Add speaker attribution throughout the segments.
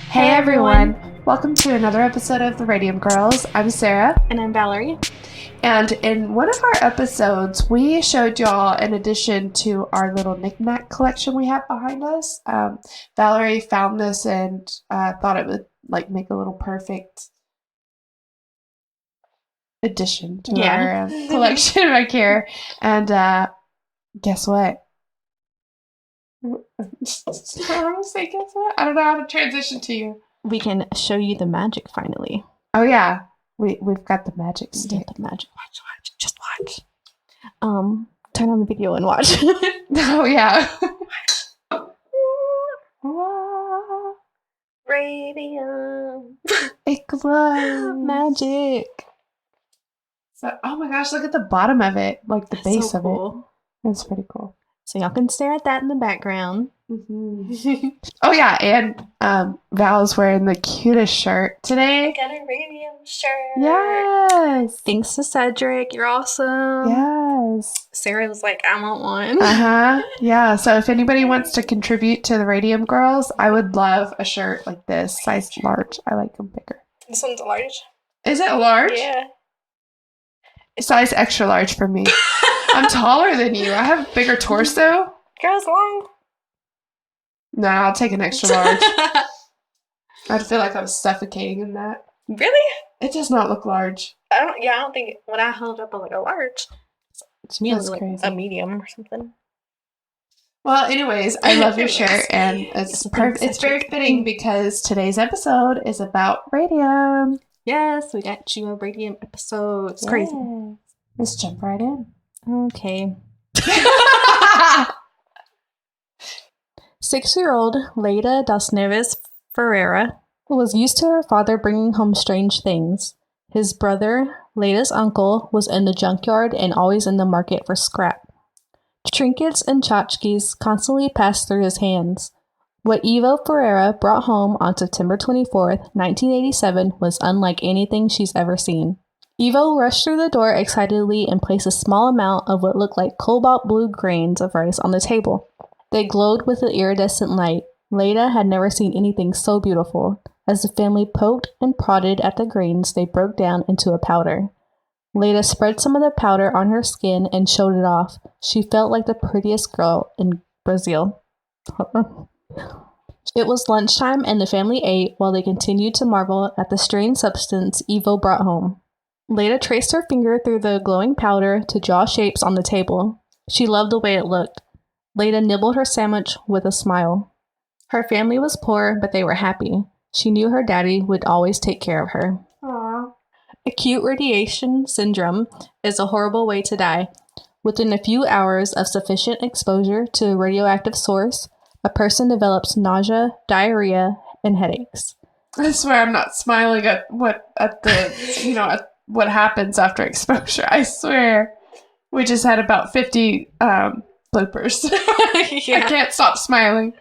Speaker 1: Hey everyone! Welcome to another episode of the Radium Girls. I'm Sarah.
Speaker 2: And I'm Valerie.
Speaker 1: And in one of our episodes, we showed y'all, in addition to our little knick-knack collection we have behind us, Valerie found this and thought it would make a little perfect addition to our collection right here. And guess what? I don't know how to transition to you.
Speaker 2: We can show you the magic finally.
Speaker 1: Oh yeah, we've got the magic stick.
Speaker 2: The magic. Watch. Just watch. Turn on the video and watch.
Speaker 1: Oh yeah.
Speaker 2: Radium.
Speaker 1: It glows.
Speaker 2: Magic.
Speaker 1: So, oh my gosh, look at the bottom of it, like the base of it. That's pretty cool.
Speaker 2: So y'all can stare at that in the background.
Speaker 1: Mm-hmm. Oh yeah, and Val's wearing the cutest shirt today.
Speaker 2: I got a Radium shirt.
Speaker 1: Yes.
Speaker 2: Thanks to Cedric. You're awesome.
Speaker 1: Yes.
Speaker 2: Sarah was like, I want one.
Speaker 1: Yeah. So if anybody wants to contribute to the Radium Girls, I would love a shirt like this, size large. I like them bigger.
Speaker 2: This one's large.
Speaker 1: Is it large?
Speaker 2: Yeah.
Speaker 1: Size extra large for me. I'm taller than you. I have a bigger torso.
Speaker 2: Girls long.
Speaker 1: No, I'll take an extra large. I'd feel like I was suffocating in that.
Speaker 2: Really?
Speaker 1: It does not look large.
Speaker 2: I don't think when I held up a large, to me it was like
Speaker 1: crazy.
Speaker 2: a medium or something.
Speaker 1: Well, anyways, I love your shirt, and it's very fitting because today's episode is about radium.
Speaker 2: Yes, we got you a Radium episode. It's crazy.
Speaker 1: Let's jump right in.
Speaker 2: Okay. 6-year-old Leda das Neves Ferreira was used to her father bringing home strange things. His brother, Leda's uncle, was in the junkyard and always in the market for scrap. Trinkets and tchotchkes constantly passed through his hands. What Ivo Ferreira brought home on September 24th, 1987 was unlike anything she's ever seen. Ivo rushed through the door excitedly and placed a small amount of what looked like cobalt blue grains of rice on the table. They glowed with an iridescent light. Leda had never seen anything so beautiful. As the family poked and prodded at the grains, they broke down into a powder. Leda spread some of the powder on her skin and showed it off. She felt like the prettiest girl in Brazil. It was lunchtime and the family ate while they continued to marvel at the strange substance Ivo brought home. Leda traced her finger through the glowing powder to draw shapes on the table. She loved the way it looked. Leda nibbled her sandwich with a smile. Her family was poor, but they were happy. She knew her daddy would always take care of her.
Speaker 1: Aww.
Speaker 2: Acute radiation syndrome is a horrible way to die. Within a few hours of sufficient exposure to a radioactive source, a person develops nausea, diarrhea, and headaches.
Speaker 1: I swear I'm not smiling at what happens after exposure. I swear. We just had about 50 bloopers. I can't stop smiling.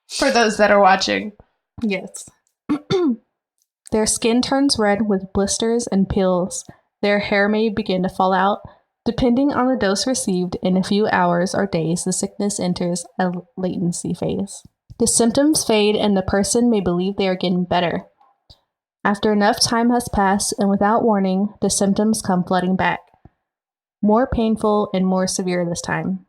Speaker 1: For those that are watching.
Speaker 2: Yes. Their skin turns red with blisters and peels. Their hair may begin to fall out. Depending on the dose received, in a few hours or days, the sickness enters a latency phase. The symptoms fade and the person may believe they are getting better. After enough time has passed and without warning, the symptoms come flooding back. More painful and more severe this time.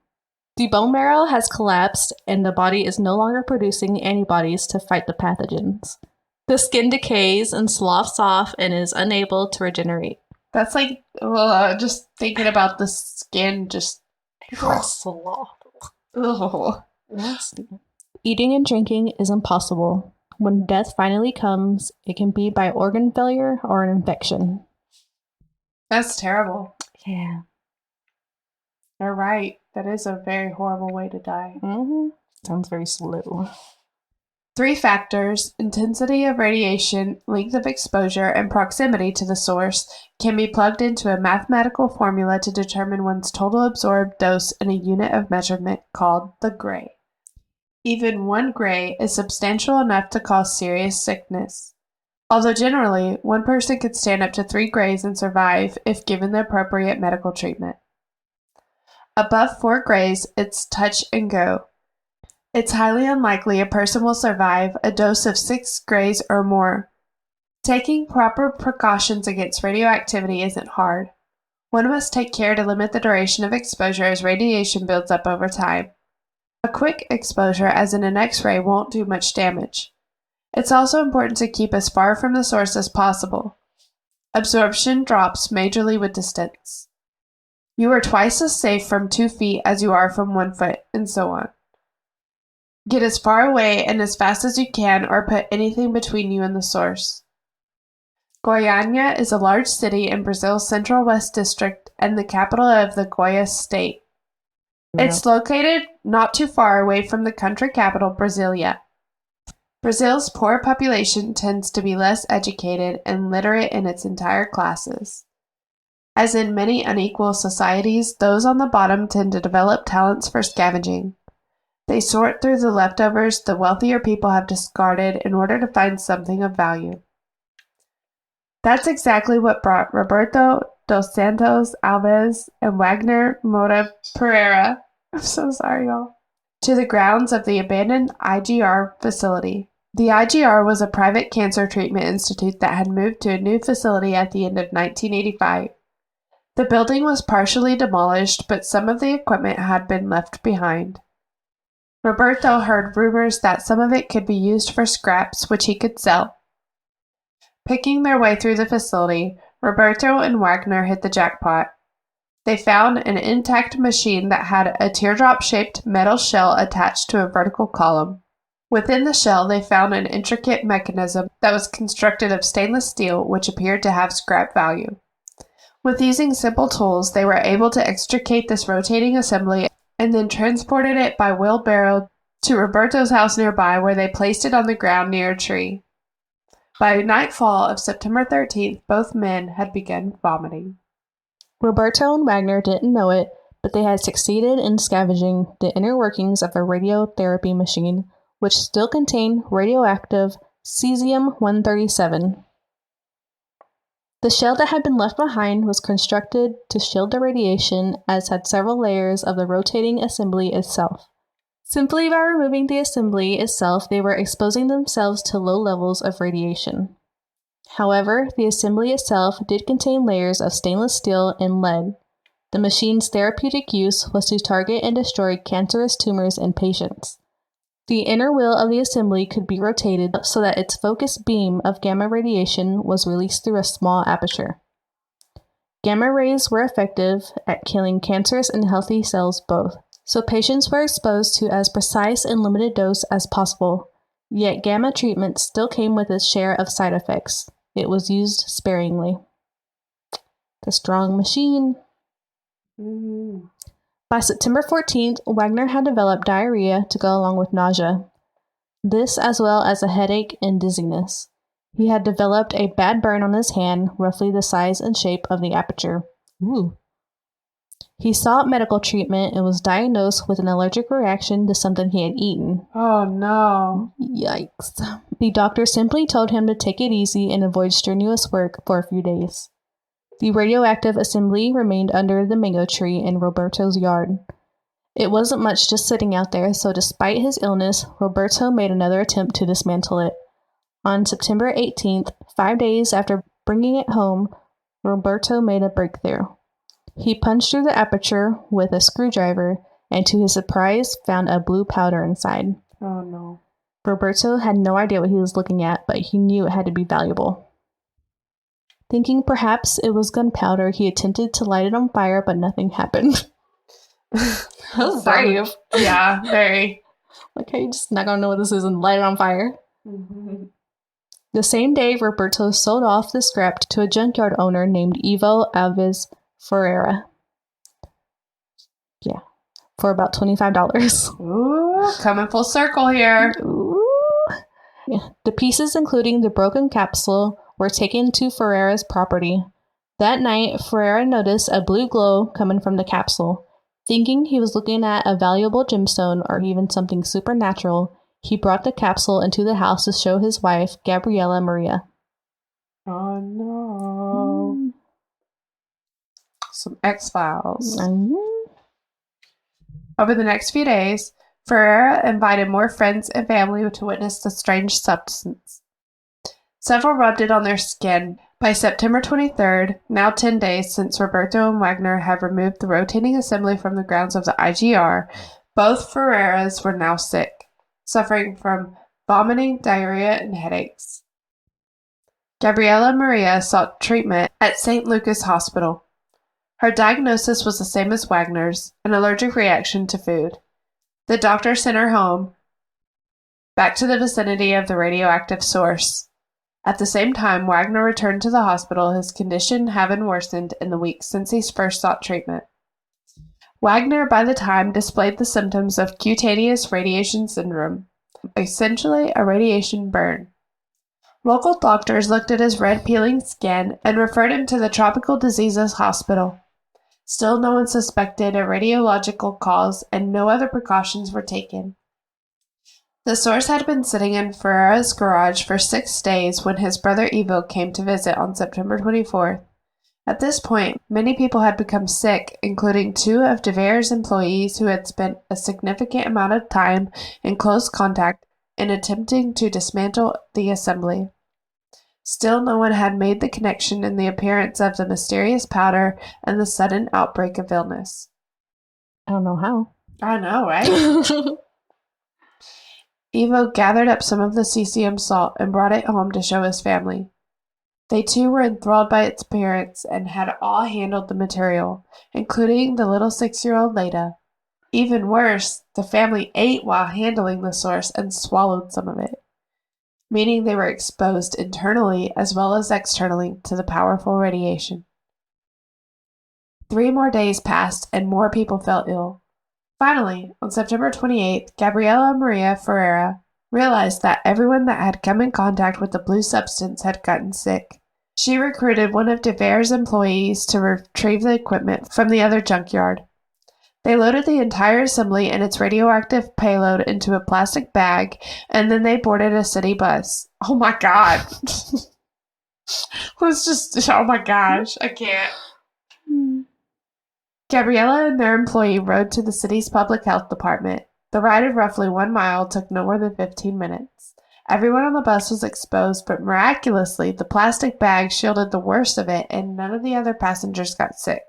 Speaker 2: The bone marrow has collapsed and the body is no longer producing antibodies to fight the pathogens. The skin decays and sloughs off and is unable to regenerate.
Speaker 1: That's like, just thinking about the skin, just...
Speaker 2: Ugh. Nasty. Eating and drinking is impossible. When death finally comes, it can be by organ failure or an infection.
Speaker 1: That's terrible.
Speaker 2: Yeah.
Speaker 1: You're right. That is a very horrible way to die.
Speaker 2: Mm-hmm. Sounds very slow.
Speaker 1: 3 factors, intensity of radiation, length of exposure, and proximity to the source, can be plugged into a mathematical formula to determine one's total absorbed dose in a unit of measurement called the gray. Even 1 gray is substantial enough to cause serious sickness. Although generally, one person could stand up to 3 grays and survive if given the appropriate medical treatment. Above 4 grays, it's touch and go. It's highly unlikely a person will survive a dose of 6 grays or more. Taking proper precautions against radioactivity isn't hard. One must take care to limit the duration of exposure as radiation builds up over time. A quick exposure, as in an X-ray, won't do much damage. It's also important to keep as far from the source as possible. Absorption drops majorly with distance. You are twice as safe from 2 feet as you are from 1 foot, and so on. Get as far away and as fast as you can, or put anything between you and the source. Goiânia is a large city in Brazil's Central West District and the capital of the Goiás state.
Speaker 2: Yeah.
Speaker 1: It's located not too far away from the country capital, Brasília. Brazil's poor population tends to be less educated and literate in its entire classes. As in many unequal societies, those on the bottom tend to develop talents for scavenging. They sort through the leftovers the wealthier people have discarded in order to find something of value. That's exactly what brought Roberto dos Santos Alves and Wagner Moura Pereira, I'm so sorry, y'all, to the grounds of the abandoned IGR facility. The IGR was a private cancer treatment institute that had moved to a new facility at the end of 1985. The building was partially demolished, but some of the equipment had been left behind. Roberto heard rumors that some of it could be used for scraps, which he could sell. Picking their way through the facility, Roberto and Wagner hit the jackpot. They found an intact machine that had a teardrop-shaped metal shell attached to a vertical column. Within the shell, they found an intricate mechanism that was constructed of stainless steel, which appeared to have scrap value. With using simple tools, they were able to extricate this rotating assembly and then transported it by wheelbarrow to Roberto's house nearby, where they placed it on the ground near a tree. By nightfall of September 13th, both men had begun vomiting.
Speaker 2: Roberto and Wagner didn't know it, but they had succeeded in scavenging the inner workings of a radiotherapy machine, which still contained radioactive cesium-137. The shell that had been left behind was constructed to shield the radiation, as had several layers of the rotating assembly itself. Simply by removing the assembly itself, they were exposing themselves to low levels of radiation. However, the assembly itself did contain layers of stainless steel and lead. The machine's therapeutic use was to target and destroy cancerous tumors in patients. The inner wheel of the assembly could be rotated so that its focused beam of gamma radiation was released through a small aperture. Gamma rays were effective at killing cancerous and healthy cells both, so patients were exposed to as precise and limited dose as possible. Yet gamma treatment still came with its share of side effects. It was used sparingly. The strong machine. By September 14th, Wagner had developed diarrhea to go along with nausea. This as well as a headache and dizziness. He had developed a bad burn on his hand, roughly the size and shape of the aperture. Ooh. He sought medical treatment and was diagnosed with an allergic reaction to something he had eaten.
Speaker 1: Oh no.
Speaker 2: Yikes. The doctor simply told him to take it easy and avoid strenuous work for a few days. The radioactive assembly remained under the mango tree in Roberto's yard. It wasn't much just sitting out there, so despite his illness, Roberto made another attempt to dismantle it. On September 18th, 5 days after bringing it home, Roberto made a breakthrough. He punched through the aperture with a screwdriver and, to his surprise, found a blue powder inside.
Speaker 1: Oh no.
Speaker 2: Roberto had no idea what he was looking at, but he knew it had to be valuable. Thinking perhaps it was gunpowder, he attempted to light it on fire, but nothing happened. That's brave.
Speaker 1: Yeah, very.
Speaker 2: Okay, you're just not gonna know what this is and light it on fire. The same day, Roberto sold off the scrap to a junkyard owner named Ivo Alves Ferreira. Yeah, for about $25.
Speaker 1: Ooh, coming full circle here.
Speaker 2: Ooh. Yeah. The pieces, including the broken capsule, were taken to Ferreira's property. That night, Ferreira noticed a blue glow coming from the capsule. Thinking he was looking at a valuable gemstone or even something supernatural, he brought the capsule into the house to show his wife, Gabriela Maria.
Speaker 1: Oh no. Some X-Files. Over the next few days, Ferreira invited more friends and family to witness the strange substance. Several rubbed it on their skin. By September 23rd, now 10 days since Roberto and Wagner had removed the rotating assembly from the grounds of the IGR, both Ferreiras were now sick, suffering from vomiting, diarrhea, and headaches. Gabriela Maria sought treatment at St. Lucas Hospital. Her diagnosis was the same as Wagner's, an allergic reaction to food. The doctor sent her home, back to the vicinity of the radioactive source. At the same time, Wagner returned to the hospital, his condition having worsened in the weeks since he first sought treatment. Wagner, by the time, displayed the symptoms of cutaneous radiation syndrome, essentially a radiation burn. Local doctors looked at his red peeling skin and referred him to the Tropical Diseases Hospital. Still no one suspected a radiological cause and no other precautions were taken. The source had been sitting in Ferreira's garage for 6 days when his brother Ivo came to visit on September 24th. At this point, many people had become sick, including 2 of De Vere's employees who had spent a significant amount of time in close contact in attempting to dismantle the assembly. Still, no one had made the connection in the appearance of the mysterious powder and the sudden outbreak of illness.
Speaker 2: I don't know how.
Speaker 1: I know, right? Ivo gathered up some of the cesium salt and brought it home to show his family. They too were enthralled by its appearance and had all handled the material, including the little 6-year-old Leda. Even worse, the family ate while handling the source and swallowed some of it, meaning they were exposed internally as well as externally to the powerful radiation. 3 more days passed and more people fell ill. Finally, on September 28th, Gabriela Maria Ferreira realized that everyone that had come in contact with the blue substance had gotten sick. She recruited one of De Vere's employees to retrieve the equipment from the other junkyard. They loaded the entire assembly and its radioactive payload into a plastic bag, and then they boarded a city bus. Oh my god. Oh my gosh, I can't. Gabriela and their employee rode to the city's public health department. The ride of roughly 1 mile took no more than 15 minutes. Everyone on the bus was exposed, but miraculously, the plastic bag shielded the worst of it, and none of the other passengers got sick.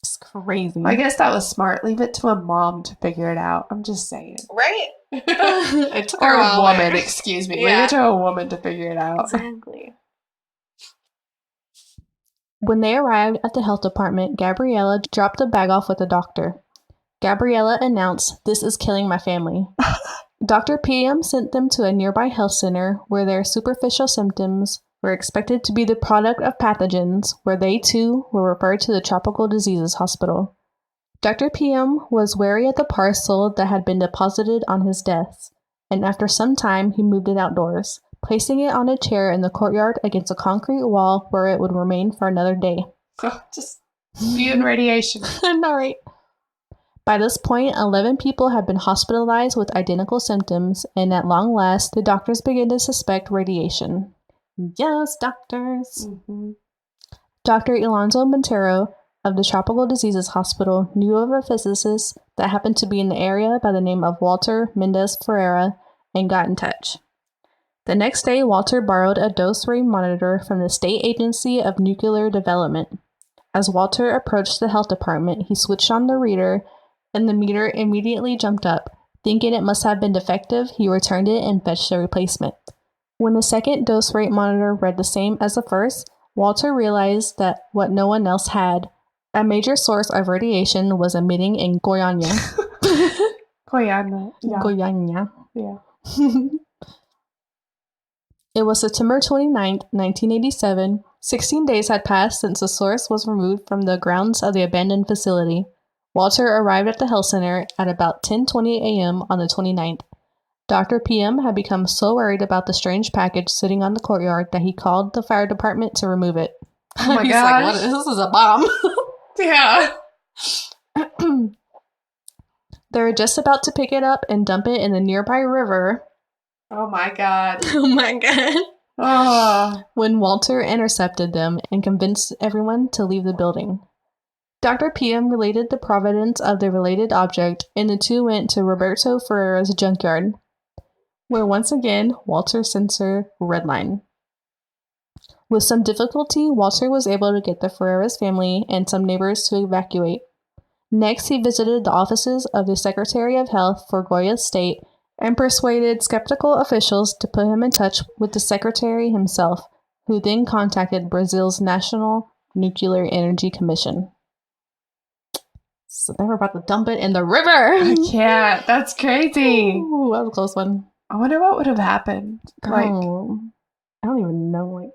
Speaker 2: It's crazy.
Speaker 1: I guess that was smart. Leave it to a mom to figure it out. I'm just saying.
Speaker 3: Right?
Speaker 1: It took or a woman, excuse me.
Speaker 3: Yeah.
Speaker 1: Leave it to a woman to figure it out.
Speaker 3: Exactly.
Speaker 2: When they arrived at the health department, Gabriella dropped the bag off with the doctor. Gabriella announced, "This is killing my family." Dr. PM sent them to a nearby health center where their superficial symptoms were expected to be the product of pathogens, where they too were referred to the Tropical Diseases Hospital. Dr. PM was wary of the parcel that had been deposited on his desk, and after some time he moved it outdoors, placing it on a chair in the courtyard against a concrete wall where it would remain for another day.
Speaker 1: Just spewing radiation.
Speaker 2: I know, right? By this point, 11 people had been hospitalized with identical symptoms, and at long last, the doctors began to suspect radiation. Yes, doctors.
Speaker 1: Mm-hmm.
Speaker 2: Dr. Alonso Montero of the Tropical Diseases Hospital knew of a physicist that happened to be in the area by the name of Walter Mendez Ferreira and got in touch. The next day, Walter borrowed a dose rate monitor from the State Agency of Nuclear Development. As Walter approached the health department, he switched on the reader, and the meter immediately jumped up. Thinking it must have been defective, he returned it and fetched a replacement. When the second dose rate monitor read the same as the first, Walter realized that what no one else had, a major source of radiation was emitting in Goionia.
Speaker 1: Goionia. Yeah.
Speaker 2: Goionia.
Speaker 1: Yeah.
Speaker 2: It was September 29, 1987. 16 days had passed since the source was removed from the grounds of the abandoned facility. Walter arrived at the health center at about 10:20 a.m. on the 29th. Dr. PM had become so worried about the strange package sitting on the courtyard that he called the fire department to remove it.
Speaker 1: Oh my
Speaker 2: He's
Speaker 1: gosh.
Speaker 2: like, this is a bomb.
Speaker 1: Yeah.
Speaker 2: They were just about to pick it up and dump it in the nearby river.
Speaker 1: Oh my god.
Speaker 2: Oh my god.
Speaker 1: Oh.
Speaker 2: When Walter intercepted them and convinced everyone to leave the building. Dr. PM related the provenance of the related object, and the two went to Roberto Ferreira's junkyard, where once again Walter's sensor redlined. With some difficulty, Walter was able to get the Ferreira's family and some neighbors to evacuate. Next, he visited the offices of the Secretary of Health for Goiás State and persuaded skeptical officials to put him in touch with the Secretary himself, who then contacted Brazil's National Nuclear Energy Commission. So they were about to dump it in the river.
Speaker 1: I can't. That's crazy.
Speaker 2: Ooh, that was a close one.
Speaker 1: I wonder what would have happened. Like,
Speaker 2: I don't even know. Like,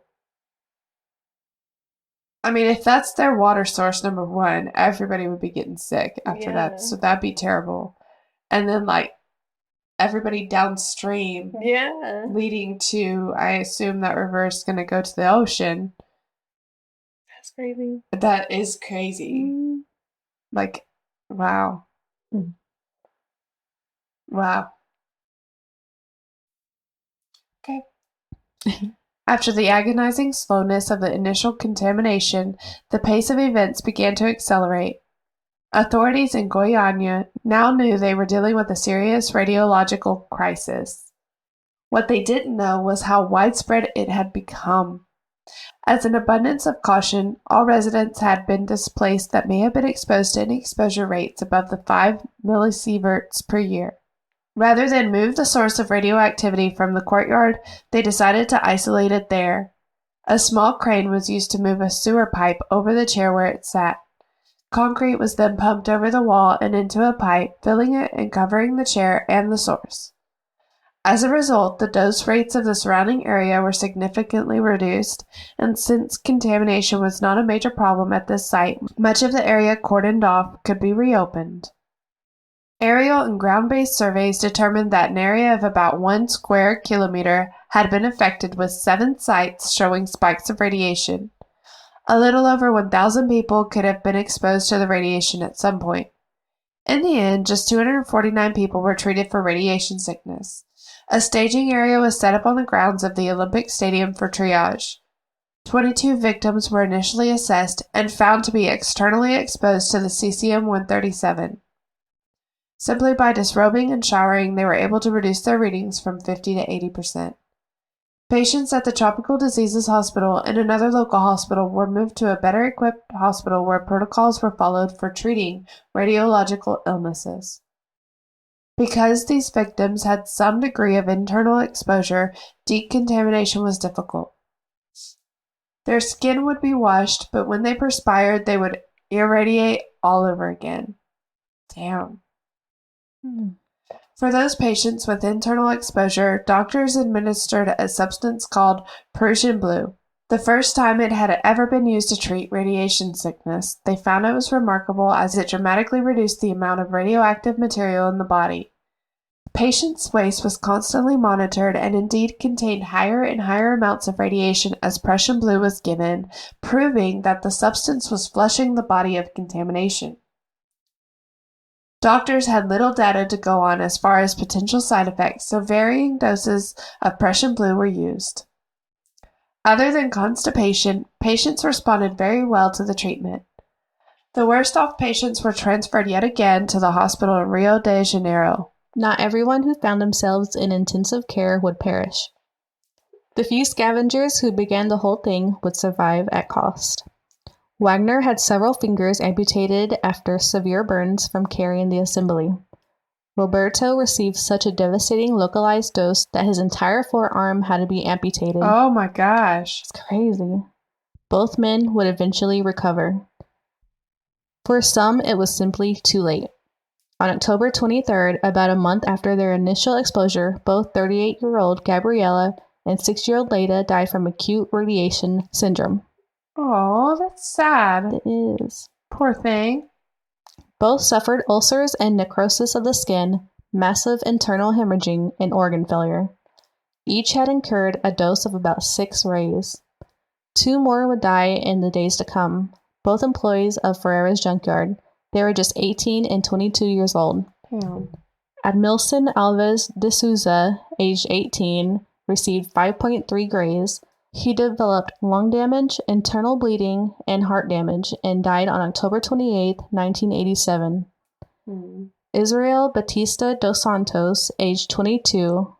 Speaker 1: I mean, if that's their water source, number one, everybody would be getting sick after that. So that'd be terrible. And then, like, everybody downstream, leading to, I assume that river is going to go to the ocean.
Speaker 2: That's crazy.
Speaker 1: That is crazy. Like, wow. Wow. Okay. After the agonizing slowness of the initial contamination, the pace of events began to accelerate. Authorities in Goionia now knew they were dealing with a serious radiological crisis. What they didn't know was how widespread it had become. As an abundance of caution, all residents had been displaced that may have been exposed to any exposure rates above the 5 millisieverts per year. Rather than move the source of radioactivity from the courtyard, they decided to isolate it there. A small crane was used to move a sewer pipe over the chair where it sat. Concrete was then pumped over the wall and into a pipe, filling it and covering the chair and the source. As a result, the dose rates of the surrounding area were significantly reduced, and since contamination was not a major problem at this site, much of the area cordoned off could be reopened. Aerial and ground-based surveys determined that an area of about 1 square kilometer had been affected with 7 sites showing spikes of radiation. A little over 1,000 people could have been exposed to the radiation at some point. In the end, just 249 people were treated for radiation sickness. A staging area was set up on the grounds of the Olympic Stadium for triage. 22 victims were initially assessed and found to be externally exposed to the cesium-137. Simply by disrobing and showering, they were able to reduce their readings from 50 to 80%. Patients at the Tropical Diseases Hospital and another local hospital were moved to a better-equipped hospital where protocols were followed for treating radiological illnesses. Because these victims had some degree of internal exposure, decontamination was difficult. Their skin would be washed, but when they perspired, they would irradiate all over again. Damn. For those patients with internal exposure, doctors administered a substance called Persian blue. The first time it had ever been used to treat radiation sickness, they found it was remarkable as it dramatically reduced the amount of radioactive material in the body. The patient's waste was constantly monitored and indeed contained higher and higher amounts of radiation as Prussian blue was given, proving that the substance was flushing the body of contamination. Doctors had little data to go on as far as potential side effects, so varying doses of Prussian blue were used. Other than constipation, patients responded very well to the treatment. The worst-off patients were transferred yet again to the hospital in Rio de Janeiro.
Speaker 2: Not everyone who found themselves in intensive care would perish. The few scavengers who began the whole thing would survive at cost. Wagner had several fingers amputated after severe burns from carrying the assembly. Roberto received such a devastating localized dose that his entire forearm had to be amputated.
Speaker 1: Oh my gosh.
Speaker 2: It's crazy. Both men would eventually recover. For some, it was simply too late. On October 23rd, about a month after their initial exposure, both 38-year-old Gabriela and 6-year-old Leda died from acute radiation syndrome.
Speaker 1: Oh, that's sad.
Speaker 2: It is.
Speaker 1: Poor thing.
Speaker 2: Both suffered ulcers and necrosis of the skin, massive internal hemorrhaging, and organ failure. Each had incurred a dose of about 6 rays. 2 more would die in the days to come, both employees of Ferreira's junkyard. They were just 18 and 22 years old.
Speaker 1: Damn.
Speaker 2: Admilson Alves de Souza, aged 18, received 5.3 grays, He developed lung damage, internal bleeding, and heart damage, and died on October 28th, 1987. Israel Batista dos Santos, aged 22,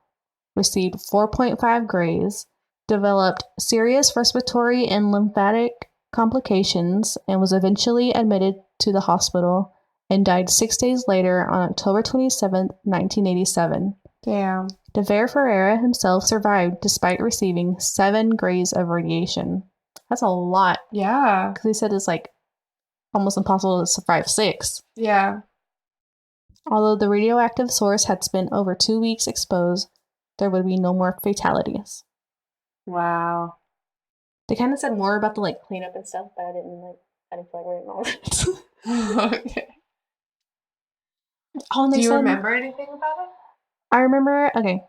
Speaker 2: received 4.5 grays, developed serious respiratory and lymphatic complications, and was eventually admitted to the hospital and died 6 days later on October 27th, 1987.
Speaker 1: Damn.
Speaker 2: De Vera Ferreira himself survived despite receiving 7 grays of radiation. That's a lot.
Speaker 1: Yeah.
Speaker 2: Because he said it's like almost impossible to survive 6.
Speaker 1: Yeah.
Speaker 2: Although the radioactive source had spent over 2 weeks exposed, there would be no more fatalities.
Speaker 1: Wow.
Speaker 2: They kind of said more about the like cleanup and stuff, but I didn't feel like reading all of it.
Speaker 1: Okay.
Speaker 2: Oh, and
Speaker 1: Do you remember anything about it?
Speaker 2: I remember, okay.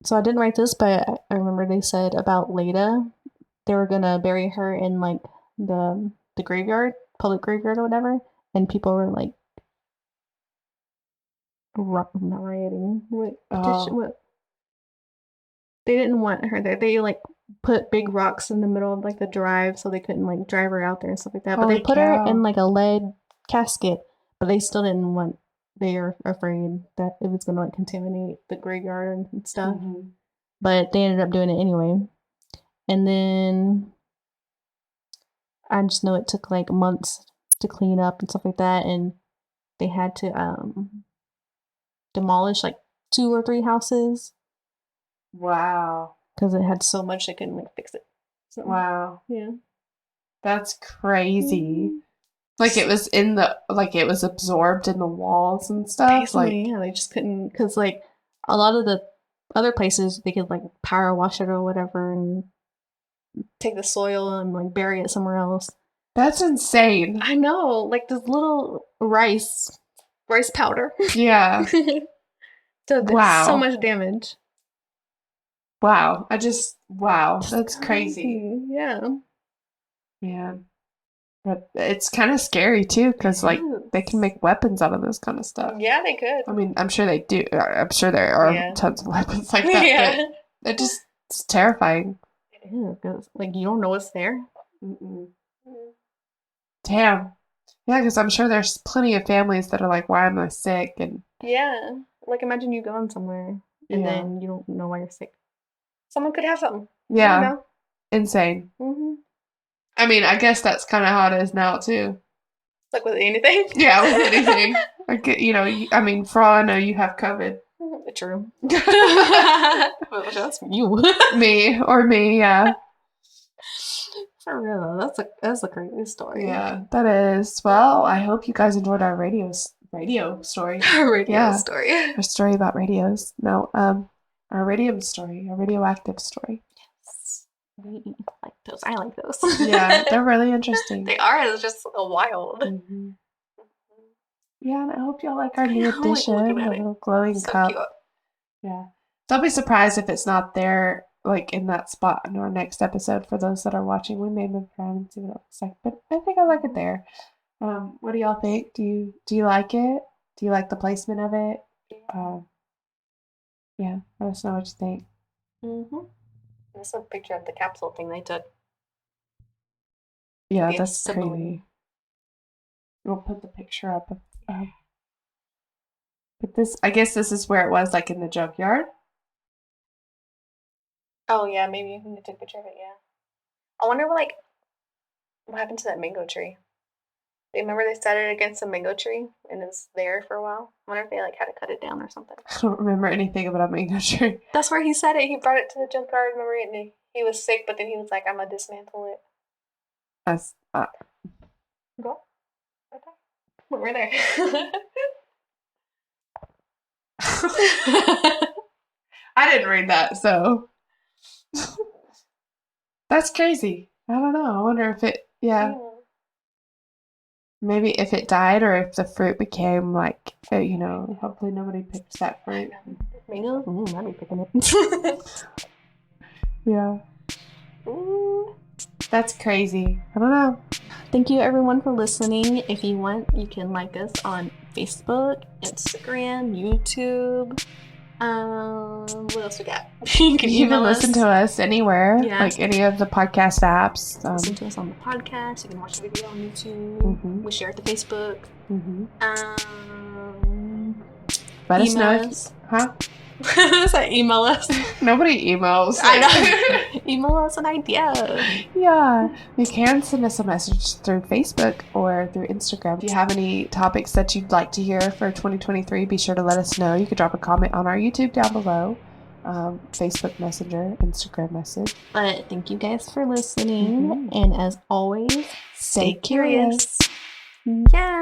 Speaker 2: So I didn't write this, but I remember they said about Leda, they were gonna bury her in like the graveyard, public graveyard or whatever, and people were like not rioting. What? They didn't want her there. They like put big rocks in the middle of like the drive so they couldn't like drive her out there and stuff like that. But they put her in like a lead casket, but they still didn't want. They are afraid that it was gonna like contaminate the graveyard and stuff. Mm-hmm. But they ended up doing it anyway. And then I just know it took like months to clean up and stuff like that, and they had to demolish like 2 or 3 houses.
Speaker 1: Wow.
Speaker 2: Because it had so much they couldn't like fix it. So,
Speaker 1: wow.
Speaker 2: Yeah.
Speaker 1: That's crazy. Mm-hmm. Like it was absorbed in the walls and stuff.
Speaker 2: Basically, yeah, they just couldn't, because like a lot of the other places they could like power wash it or whatever and take the soil and like bury it somewhere else.
Speaker 1: That's insane.
Speaker 2: I know, like this little rice powder.
Speaker 1: Yeah.
Speaker 2: So wow. So much damage.
Speaker 1: Wow. That's crazy.
Speaker 2: Yeah.
Speaker 1: Yeah. But it's kind of scary too, because like they can make weapons out of this kind of stuff.
Speaker 2: Yeah, they could.
Speaker 1: I mean, I'm sure they do. I'm sure there are tons of weapons like that. Yeah. But it's terrifying.
Speaker 2: It is, because like you don't know what's there.
Speaker 1: Mm-mm. Damn. Yeah, because I'm sure there's plenty of families that are like, "Why am I sick?" And
Speaker 2: yeah, like imagine you going somewhere and then you don't know why you're sick. Someone could have something.
Speaker 1: Yeah. You don't know. Insane.
Speaker 2: Mm-hmm.
Speaker 1: I mean, I guess that's kind of how it is now, too.
Speaker 2: Like with anything?
Speaker 1: Yeah, with anything. Like, I mean, for all I know, you have COVID.
Speaker 2: True. That's you.
Speaker 1: Me, yeah.
Speaker 2: For real, that's a crazy story.
Speaker 1: Yeah, that is. Well, I hope you guys enjoyed our radio story.
Speaker 2: Our story.
Speaker 1: Our story about radios. No, our radium story, our radioactive story.
Speaker 2: We like those. I like those.
Speaker 1: Yeah, they're really interesting.
Speaker 2: They are. It's just wild.
Speaker 1: Mm-hmm. Yeah, and I hope y'all like our new addition, the little glowing cup. Cute. Yeah. Don't be surprised if it's not there, like in that spot in our next episode. For those that are watching, we may move around and see what it looks like. But I think I like it there. What do y'all think? Do you like it? Do you like the placement of it? Yeah, let us know what you think.
Speaker 2: Mm-hmm. That's a picture of the capsule thing they took.
Speaker 1: Yeah, that's crazy. We'll put the picture up of. But I guess this is where it was, like in the junkyard.
Speaker 2: Oh yeah, maybe you can take a picture of it. Yeah. I wonder what happened to that mango tree. Remember they started against a mango tree and it was there for a while? I wonder if they had to cut it down or something.
Speaker 1: I don't remember anything about a mango tree.
Speaker 2: That's where he said it. He brought it to the junkyard, remember it? And he was sick, but then he was like, I'm going to dismantle it.
Speaker 1: That's...
Speaker 2: Go. Okay. We're there.
Speaker 1: I didn't read that, so... That's crazy. I don't know. I wonder if it... Yeah. Maybe if it died or if the fruit became hopefully nobody picks that fruit.
Speaker 2: Mango? I'd be picking it.
Speaker 1: Yeah. Ooh. That's crazy. I don't know.
Speaker 2: Thank you everyone for listening. If you want, you can like us on Facebook, Instagram, YouTube. What else we got?
Speaker 1: You can listen to us anywhere, like any of the podcast apps.
Speaker 2: Listen to us on the podcast. You can watch the video on YouTube. We share it to Facebook.
Speaker 1: Let us know. Huh?
Speaker 2: Email us.
Speaker 1: Nobody emails.
Speaker 2: I know. Email us an idea.
Speaker 1: Yeah. You can send us a message through Facebook or through Instagram. If you have any topics that you'd like to hear for 2023, be sure to let us know. You could drop a comment on our YouTube down below. Facebook Messenger, Instagram message.
Speaker 2: But thank you guys for listening. And as always, stay curious. Yeah.